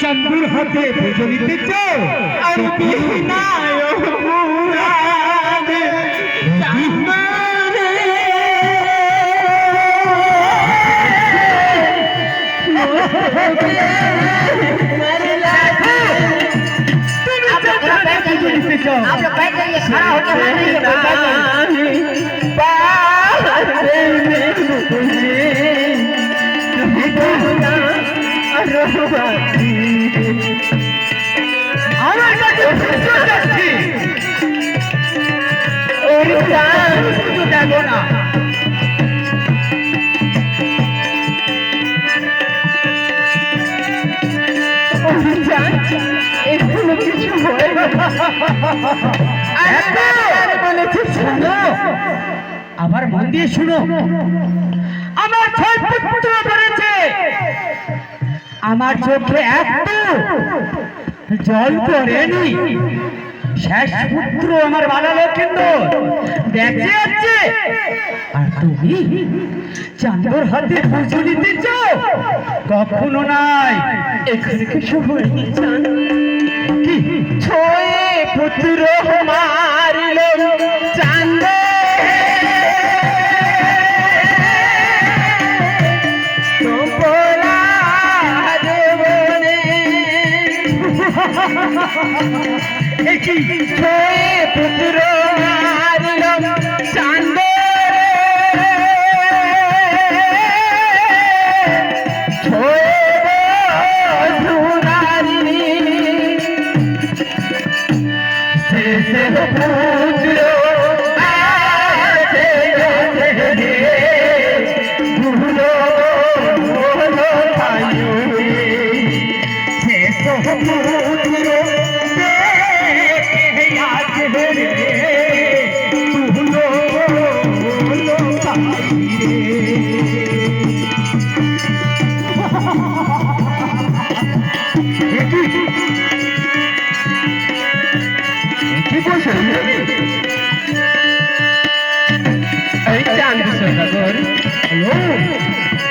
चंदूर हाथे भजनिते चाओ और बिहनायो मुराद चांदरे मर लागे तुम भजनिते चाओ आप लोग बैठ जाइए खड़ा होकर मानिए बाहर में मुझे আমার কাছে পুজো যাচ্ছি ওর জান পুজো দেব না ওর জান এগুলো কিছু হয় না আরে বলেছি শুনো আবার মন দিয়ে শুনো আমার ছয় পুত্র ধরেছে আমার চোখে একটু জল পড়েনি শেষ পুত্র আমার বানালো কিন্তু বেঁচে আছে আর তুমি চাঁদর হাতে পুজো দিতে চাও কখনো নাই এখানে কিছু হয়নি জান কি ছয় পুত্র মারলো চাঁদ পুত্র মারল চাঁদ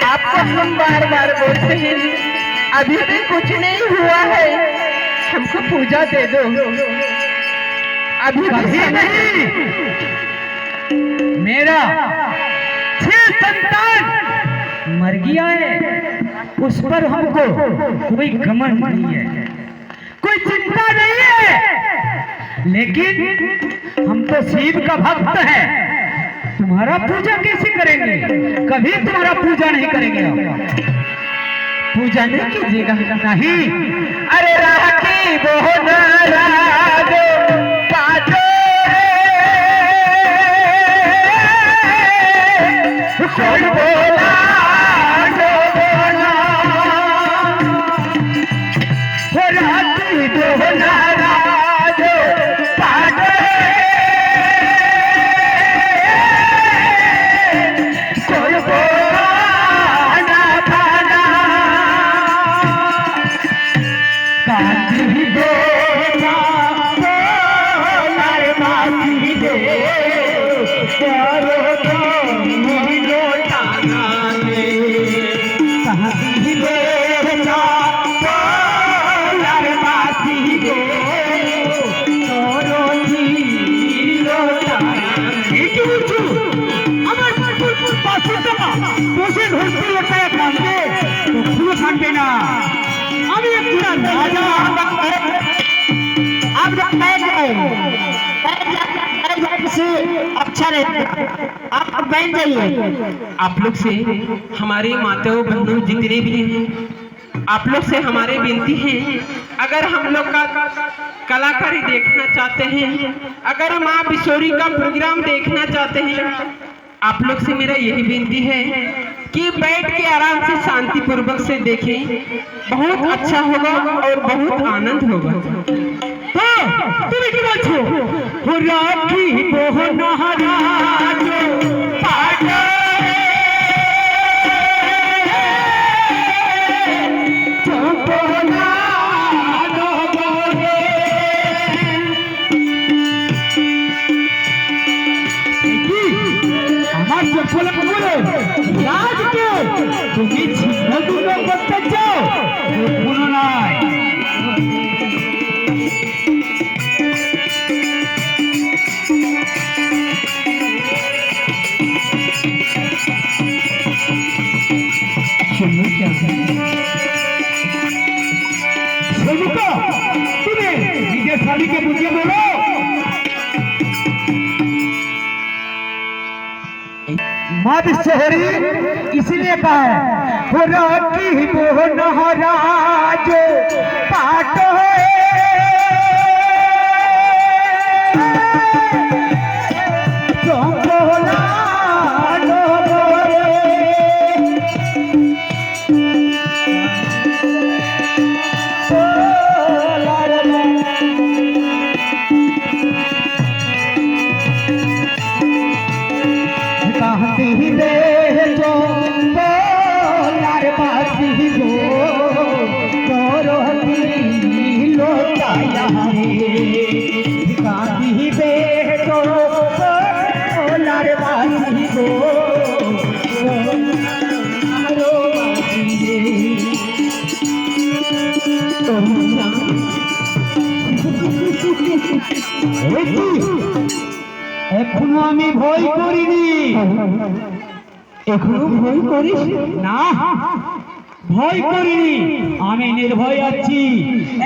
आपको हम बार बार बोलते हैं अभी भी कुछ नहीं हुआ है हमको पूजा दे दो अभी भी नहीं मेरा 6 संतान मर गया है उस पर हमको कोई घमंड नहीं है कोई चिंता नहीं है लेकिन हम तो शिव का भक्त है तुम्हारा पूजा कैसे करेंगे कभी तुम्हारा पूजा नहीं करेंगे पूजा नहीं कीजिएगा नहीं अरे राखी वो नाराज पाजो ঘষে ঘষে লোটায় কাঁদবে কখনো থাকবে না। আমি একটা রাজা। आप लोग बैठ गए से अच्छा रहता, आप बैठ जाइए। आप लोग से हमारे माताओं बहनों जितने भी हैं, आप लोग से हमारे विनती है, अगर हम लोग का कलाकारी देखना चाहते हैं, अगर माँ बिशोरी का प्रोग्राम देखना चाहते हैं, आप लोग से मेरा यही विनती है कि बैठ के आराम से शांति पूर्वक से देखें, बहुत अच्छा होगा और बहुत आनंद होगा। তুমি কি বলছো? ও রাখি মোহনারাজ পাগল চম্পনা নগরে। কি আমার চপ্পলে পড়ে রাজকে তুমি ছিন্ন দুটো করতে চাও? কোনো নাই। তুমি নিজের স্বামীকে বুঝিয়ে বলো। माँ बिशोरी इसलिए कहा है हो राखी मोहनराज पाट এখনো আমি ভয় করিনি। এখনো ভয় করিস না? ভয় করিনি, আমি নির্ভয় আছি।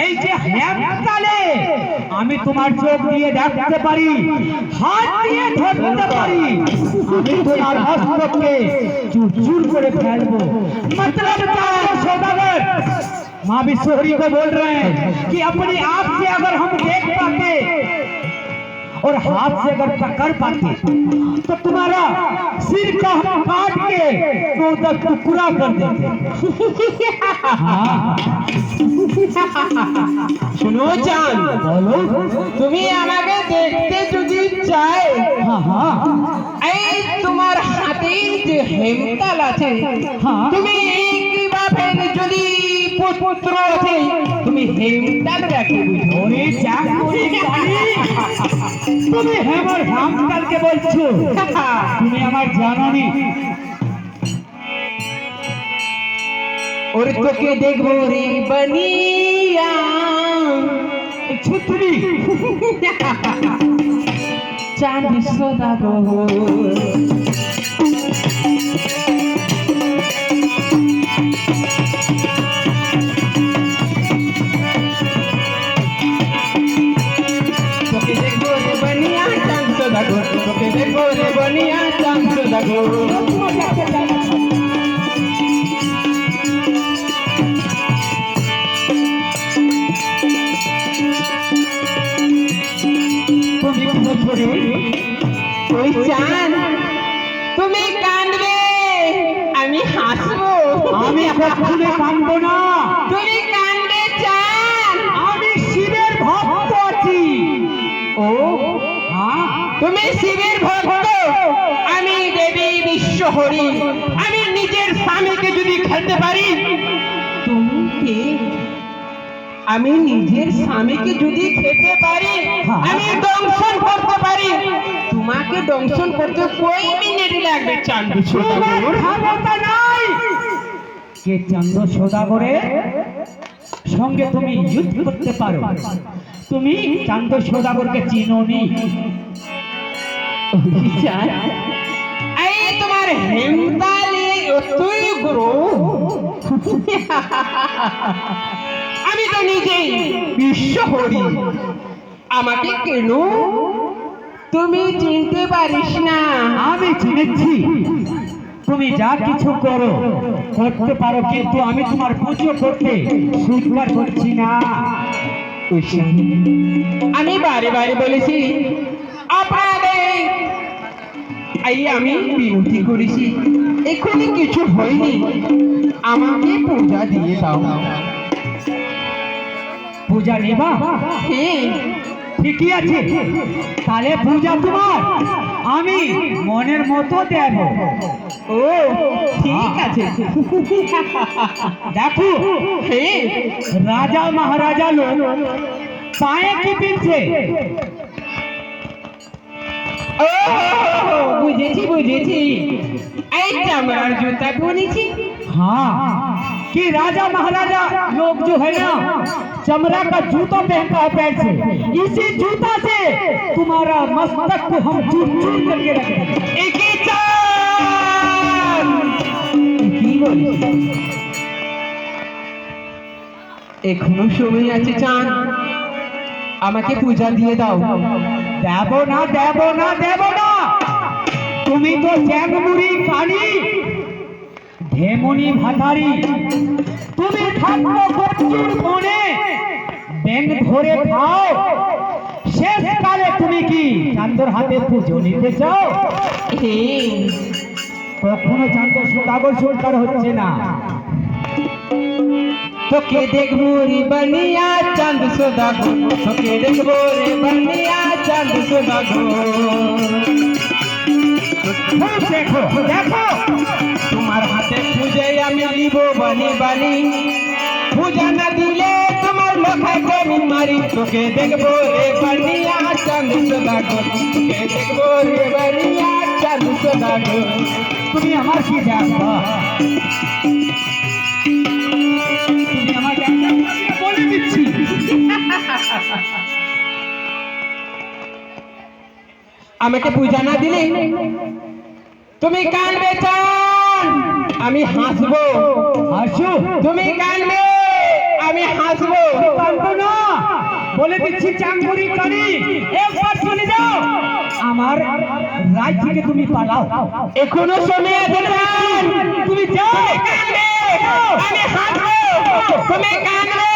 এই যে হেমতালে আমি তোমার চোখ দিয়ে দেখতে পারি, হাত দিয়ে ধরতে পারি, আমি তোমার হস্তকে চুরচুর করে ফেলবো। मतलब सौदागर माँ बिशोरी को बोल रहे हैं कि अपने आप से अगर हम देख पाते और हाथ से अगर पकड़ पाते तो तुम्हारा सिर का हम काट के तो टुकड़ा कर देते। सुनो जान, बोलो। তুমি আমাকে দেখতে যদি চাই, हाँ हाँ এই তোমার হাতে যে হেমতাল আছে, हाँ তুমি কিভাবে যদি পুত্র আছে তুমি হেমতাল রাখি বুঝো। ওরে চাকরি তুমি হেমার হেমতালকে বলছো? তুমি আমার জানোনি। ওর তোকে দেখবো রে বনিয়া ছুটরি চাঁদ সদা গো। তোকে দেখবো রে বনিয়া চাঁদ সদা গো, তোকে দেখবো রে বনিয়া চাঁদ সদা গো। ওই চাঁদ তুমি কাঁদবে, আমি হাসবো। আমি কখনো কাঁদবো না। তুমি কাঁদবে চাঁদ, আমি শিবের ভক্ত আছি। ও হ্যাঁ তুমি শিবের ভক্ত, আমি দেবী বিশ্বহরি। আমি নিজের স্বামীকে যদি খেলতে পারি, তুমি কি? আমি নিজের স্বামীকে যদি খেতে পারি, আমি দংশন করতে পারি, তোমাকে দংশন করতে কই মিনিট লাগবে চাঁদ তোমার ক্ষমতা নাই। কে চন্দ্র সদাগরের সঙ্গে তুমি যুদ্ধ করতে পারো? তুমি চন্দ্র সদাগরকে চিনোনি। এই তোমার হেমতালি তুই গুরু আমি তো নিজেই বিশ্ব হরি আমাকে কেন তুমি চিনতে পারিস না আমি চিনেছি তুমি যা কিছু করো করতে পারো, কিন্তু আমি তোমার পুজো করতে স্বীকার করছি না। আমি বারে বারে বলেছি আপনাদের এই আমি বিনতি করেছি, এখানে কিছু হয়নি, আমাকে পূজা দিয়ে দাও। পূজা নেবা? হ্যাঁ ঠিকই আছে, তাহলে পূজা তোমার আমি মনের মতো দেব। ও ঠিক আছে। দেখো হ্যাঁ রাজা মহারাজা লোক পায়ে কি পিনছে? ও বুঝেছি বুঝেছি, এই চামড়ার জুতা পরেছি। हाँ कि राजा महाराजा लोग जो है ना चमड़ा का जूता पहनता है पैर से, इसी जूता से तुम्हारा मस्तक को हम चूर चूर करके रख देंगे। एक ही चाल কি বলিস? এখনো সময় আছে চাঁদ, আমাকে পূজা দিয়ে দাও। দেব না দেব না দেব না, তুমি তো চ্যাংমুড়ি কানি ঢেমনি ভাতারি, তুমি থাকো প্রচুর মনে ব্যাং ধরে খাও, শেষকালে তুমি কি চান্দর হাতে পুজো নিতে চাও? কখনো চান্দ সদাগর সরকার হচ্ছে না। তোকে দেখবো রে বনিয়া চাঁদ সদাগর, তোকে দেখবো রে বনিয়া চাঁদ সদাগর। খুব দেখো দেখো, তোমার হাতে পূজে আমি লিব বানি বানি, পূজা না দিলে তোমার লোখায় কমি মারি। তোকে দেখবো রে বনিয়া চাঁদ সদাগর, তোকে দেখবো রে বনিয়া চাঁদ সদাগর। তুমি আমার কি দেখবা? তুমি আমার দেখবা বলে দিচ্ছি। আমাকে পূজা না দিলে তুমি কানবে চান, আমি হাসবো। হাসো, তুমি কানবে আমি হাসবো। কাঁদবো না, বলে দিচ্ছি চাঙ্গুরি কানি, একবার চলে যাও, আমার রায় থেকে তুমি পালাও। এখনো সময় আছে চান, তুমি যাও, কানবে আমি হাসবো, তুমি কানবে